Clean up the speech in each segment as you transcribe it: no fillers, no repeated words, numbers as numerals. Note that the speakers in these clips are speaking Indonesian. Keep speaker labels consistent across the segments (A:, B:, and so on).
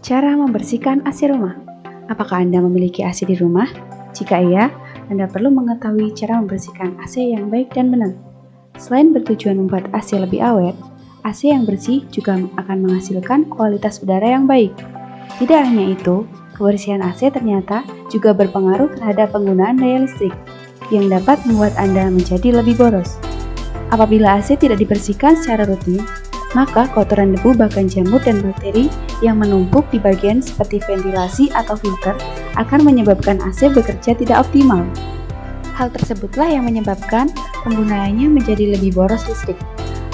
A: Cara membersihkan AC rumah. Apakah Anda memiliki AC di rumah? Jika iya, Anda perlu mengetahui cara membersihkan AC yang baik dan benar. Selain bertujuan membuat AC lebih awet, AC yang bersih juga akan menghasilkan kualitas udara yang baik. Tidak hanya itu, kebersihan AC ternyata juga berpengaruh terhadap penggunaan daya listrik, yang dapat membuat Anda menjadi lebih boros. Apabila AC tidak dibersihkan secara rutin, maka kotoran debu bahkan jamur dan bakteri yang menumpuk di bagian seperti ventilasi atau filter akan menyebabkan AC bekerja tidak optimal. Hal tersebutlah yang menyebabkan penggunaannya menjadi lebih boros listrik.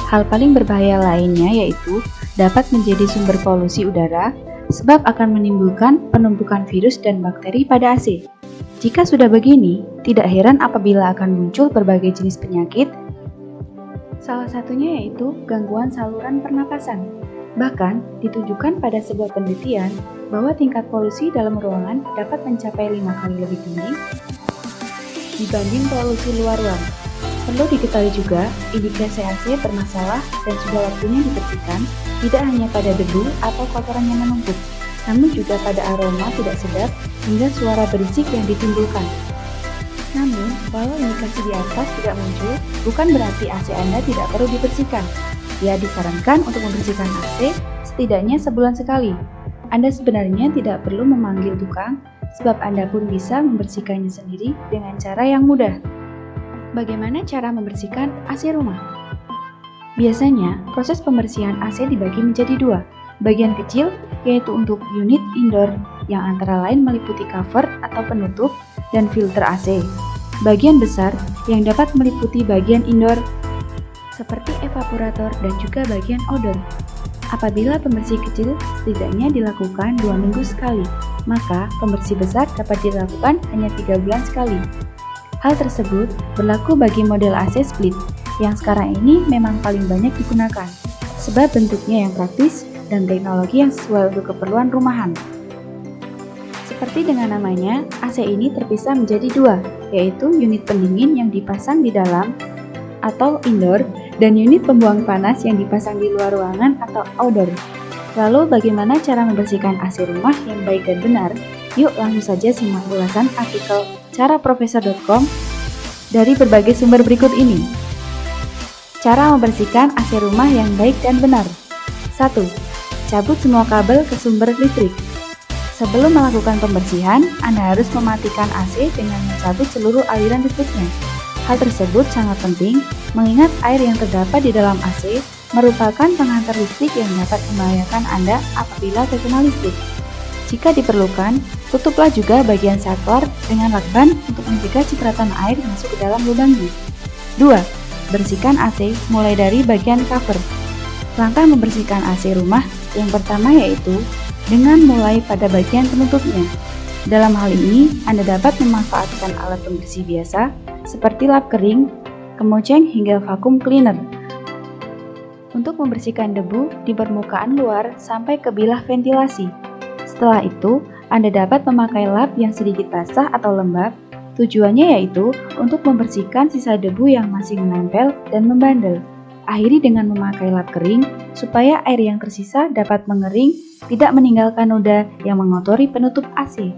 A: Hal paling berbahaya lainnya yaitu dapat menjadi sumber polusi udara sebab akan menimbulkan penumpukan virus dan bakteri pada AC. Jika sudah begini, tidak heran apabila akan muncul berbagai jenis penyakit. Salah satunya yaitu gangguan saluran pernapasan. Bahkan, ditujukan pada sebuah penelitian bahwa tingkat polusi dalam ruangan dapat mencapai 5 kali lebih tinggi dibanding polusi luar ruang. Perlu diketahui juga, indikasi AC bermasalah dan sudah waktunya dibersihkan tidak hanya pada debu atau kotoran yang menumpuk, namun juga pada aroma tidak sedap hingga suara berisik yang ditimbulkan. Namun, walau indikasi di atas tidak muncul, bukan berarti AC Anda tidak perlu dibersihkan. Ya, disarankan untuk membersihkan AC setidaknya sebulan sekali. Anda sebenarnya tidak perlu memanggil tukang, sebab Anda pun bisa membersihkannya sendiri dengan cara yang mudah. Bagaimana cara membersihkan AC rumah? Biasanya, proses pembersihan AC dibagi menjadi dua. Bagian kecil, yaitu untuk unit indoor, yang antara lain meliputi cover atau penutup dan filter AC. Bagian besar yang dapat meliputi bagian indoor seperti evaporator dan juga bagian outdoor. Apabila pembersih kecil setidaknya dilakukan 2 minggu sekali, maka pembersih besar dapat dilakukan hanya 3 bulan sekali. Hal tersebut berlaku bagi model AC split yang sekarang ini memang paling banyak digunakan, sebab bentuknya yang praktis dan teknologi yang sesuai untuk keperluan rumahan. Seperti dengan namanya, AC ini terpisah menjadi dua, yaitu unit pendingin yang dipasang di dalam atau indoor dan unit pembuang panas yang dipasang di luar ruangan atau outdoor. Lalu bagaimana cara membersihkan AC rumah yang baik dan benar? Yuk langsung saja simak ulasan artikel caraprofesor.com dari berbagai sumber berikut ini. Cara membersihkan AC rumah yang baik dan benar. 1. Cabut semua kabel ke sumber listrik. Sebelum melakukan pembersihan, Anda harus mematikan AC dengan mencabut seluruh aliran listriknya. Hal tersebut sangat penting, mengingat air yang terdapat di dalam AC merupakan penghantar listrik yang dapat membahayakan Anda apabila terkena listrik. Jika diperlukan, tutuplah juga bagian saklar dengan lakban untuk mencegah cipratan air masuk ke dalam lubangnya. 2. Bersihkan AC mulai dari bagian cover. Langkah membersihkan AC rumah yang pertama yaitu dengan mulai pada bagian penutupnya. Dalam hal ini, Anda dapat memanfaatkan alat pembersih biasa seperti lap kering, kemoceng hingga vacuum cleaner untuk membersihkan debu di permukaan luar sampai ke bilah ventilasi. Setelah itu, Anda dapat memakai lap yang sedikit basah atau lembab. Tujuannya yaitu untuk membersihkan sisa debu yang masih menempel dan membandel. Akhiri dengan memakai lap kering supaya air yang tersisa dapat mengering, tidak meninggalkan noda yang mengotori penutup AC.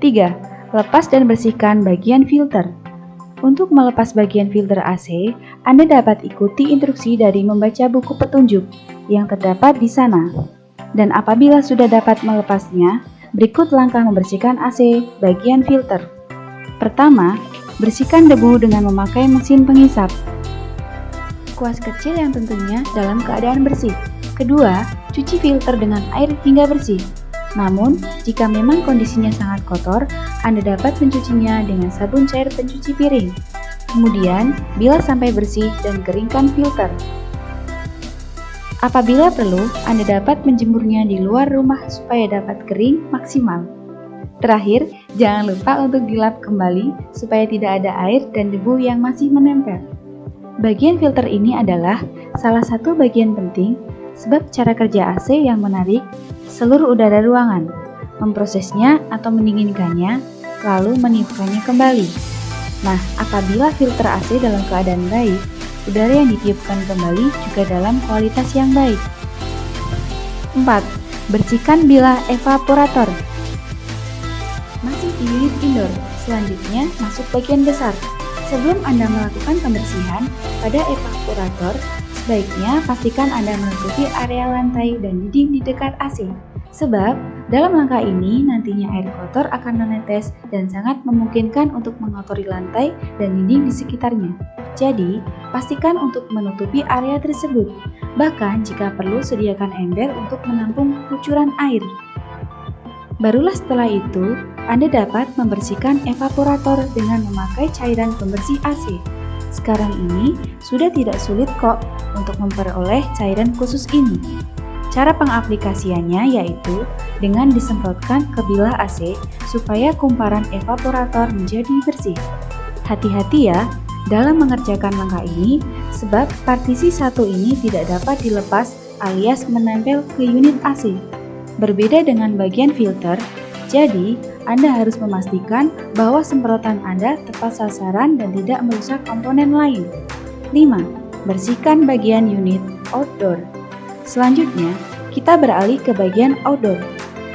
A: 3. Lepas dan bersihkan bagian filter. Untuk melepas bagian filter AC, Anda dapat ikuti instruksi dari membaca buku petunjuk yang terdapat di sana. Dan apabila sudah dapat melepasnya, berikut langkah membersihkan AC bagian filter. Pertama, bersihkan debu dengan memakai mesin penghisap. Kuas kecil yang tentunya dalam keadaan bersih. Kedua, cuci filter dengan air hingga bersih. Namun, jika memang kondisinya sangat kotor, Anda dapat mencucinya dengan sabun cair pencuci piring. Kemudian, bilas sampai bersih dan keringkan filter. Apabila perlu, Anda dapat menjemurnya di luar rumah supaya dapat kering maksimal. Terakhir, jangan lupa untuk dilap kembali supaya tidak ada air dan debu yang masih menempel. Bagian filter ini adalah salah satu bagian penting sebab cara kerja AC yang menarik seluruh udara ruangan, memprosesnya atau mendinginkannya, lalu meniupkannya kembali. Nah, apabila filter AC dalam keadaan baik, udara yang ditiupkan kembali juga dalam kualitas yang baik. 4. bersihkan bilah evaporator. Masih di unit indoor, selanjutnya masuk bagian besar. Sebelum Anda melakukan pembersihan pada evaporator, sebaiknya pastikan Anda menutupi area lantai dan dinding di dekat AC. Sebab, dalam langkah ini nantinya air kotor akan menetes dan sangat memungkinkan untuk mengotori lantai dan dinding di sekitarnya. Jadi, pastikan untuk menutupi area tersebut. Bahkan jika perlu sediakan ember untuk menampung kucuran air. Barulah setelah itu, Anda dapat membersihkan evaporator dengan memakai cairan pembersih AC. Sekarang ini sudah tidak sulit kok untuk memperoleh cairan khusus ini. Cara pengaplikasiannya yaitu dengan disemprotkan ke bilah AC supaya kumparan evaporator menjadi bersih. Hati-hati ya dalam mengerjakan langkah ini, sebab partisi satu ini tidak dapat dilepas alias menempel ke unit AC. Berbeda dengan bagian filter, jadi Anda harus memastikan bahwa semprotan Anda tepat sasaran dan tidak merusak komponen lain. 5. Bersihkan bagian unit outdoor. Selanjutnya, kita beralih ke bagian outdoor.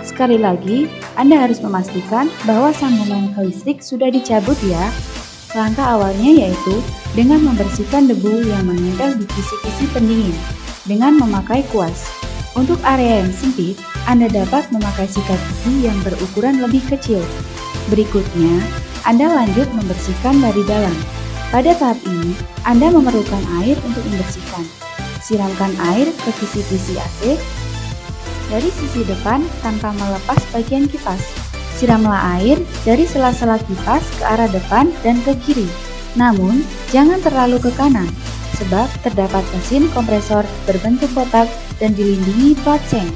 A: Sekali lagi, Anda harus memastikan bahwa sambungan ke listrik sudah dicabut ya. Langkah awalnya yaitu dengan membersihkan debu yang menempel di kisi-kisi pendingin dengan memakai kuas. Untuk area yang sempit, Anda dapat memakai sikat gigi yang berukuran lebih kecil. Berikutnya, Anda lanjut membersihkan dari dalam. Pada tahap ini, Anda memerlukan air untuk membersihkan. Siramkan air ke kisi-kisi AC dari sisi depan tanpa melepas bagian kipas. Siramlah air dari sela-sela kipas ke arah depan dan ke kiri. Namun, jangan terlalu ke kanan, sebab terdapat mesin kompresor berbentuk kotak dan dilindungi plat seng.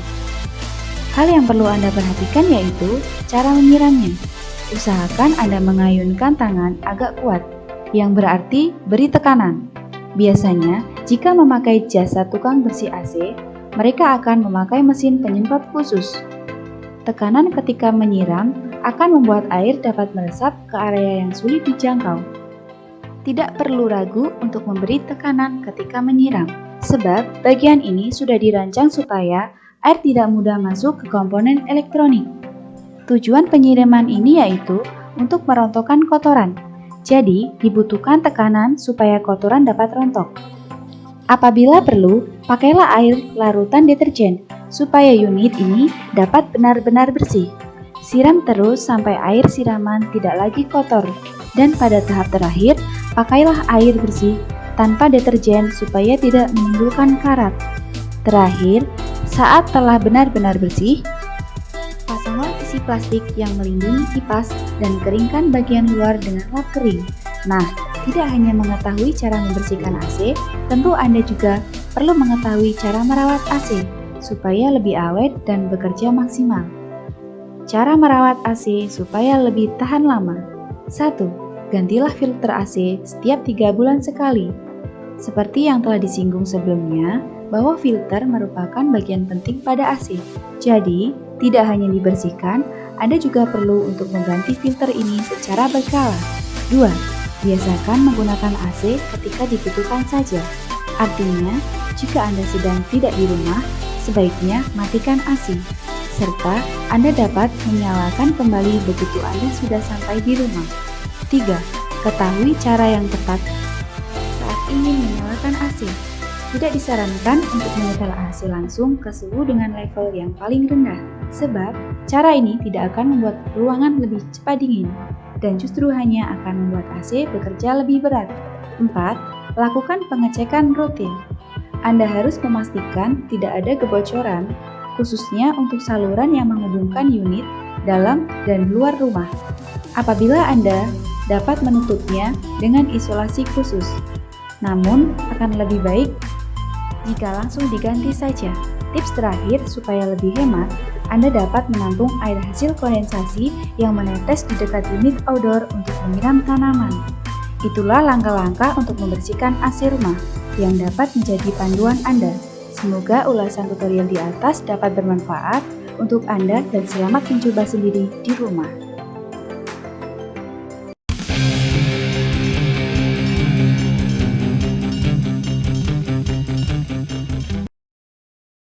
A: Hal yang perlu Anda perhatikan yaitu cara menyiramnya. Usahakan Anda mengayunkan tangan agak kuat, yang berarti beri tekanan. Biasanya, jika memakai jasa tukang bersih AC, mereka akan memakai mesin penyemprot khusus. Tekanan ketika menyiram akan membuat air dapat meresap ke area yang sulit dijangkau. Tidak perlu ragu untuk memberi tekanan ketika menyiram, sebab bagian ini sudah dirancang supaya air tidak mudah masuk ke komponen elektronik. Tujuan penyiraman ini yaitu untuk merontokkan kotoran. Jadi, dibutuhkan tekanan supaya kotoran dapat rontok. Apabila perlu, pakailah air larutan deterjen supaya unit ini dapat benar-benar bersih. Siram terus sampai air siraman tidak lagi kotor. Dan pada tahap terakhir, pakailah air bersih tanpa deterjen supaya tidak menimbulkan karat. Terakhir, saat telah benar-benar bersih, pasanglah isi plastik yang melindungi kipas dan keringkan bagian luar dengan lap kering. Nah, tidak hanya mengetahui cara membersihkan AC, tentu Anda juga perlu mengetahui cara merawat AC supaya lebih awet dan bekerja maksimal. Cara merawat AC supaya lebih tahan lama. 1. Gantilah filter AC setiap 3 bulan sekali. Seperti yang telah disinggung sebelumnya, bahwa filter merupakan bagian penting pada AC. Jadi, tidak hanya dibersihkan, Anda juga perlu untuk mengganti filter ini secara berkala. 2. Biasakan menggunakan AC ketika dibutuhkan saja. Artinya, jika Anda sedang tidak di rumah, sebaiknya matikan AC. Serta, Anda dapat menyalakan kembali begitu Anda sudah sampai di rumah. 3. Ketahui cara yang tepat saat ingin menyalakan AC. Tidak disarankan untuk menyetel AC langsung ke suhu dengan level yang paling rendah, sebab cara ini tidak akan membuat ruangan lebih cepat dingin, dan justru hanya akan membuat AC bekerja lebih berat. 4. Lakukan pengecekan rutin. Anda harus memastikan tidak ada kebocoran, khususnya untuk saluran yang menghubungkan unit dalam dan luar rumah. Apabila Anda dapat menutupnya dengan isolasi khusus, namun akan lebih baik jika langsung diganti saja. Tips terakhir supaya lebih hemat, Anda dapat menampung air hasil kondensasi yang menetes di dekat unit outdoor untuk menyiram tanaman. Itulah langkah-langkah untuk membersihkan AC rumah yang dapat menjadi panduan Anda. Semoga ulasan tutorial di atas dapat bermanfaat untuk Anda dan selamat mencoba sendiri di rumah.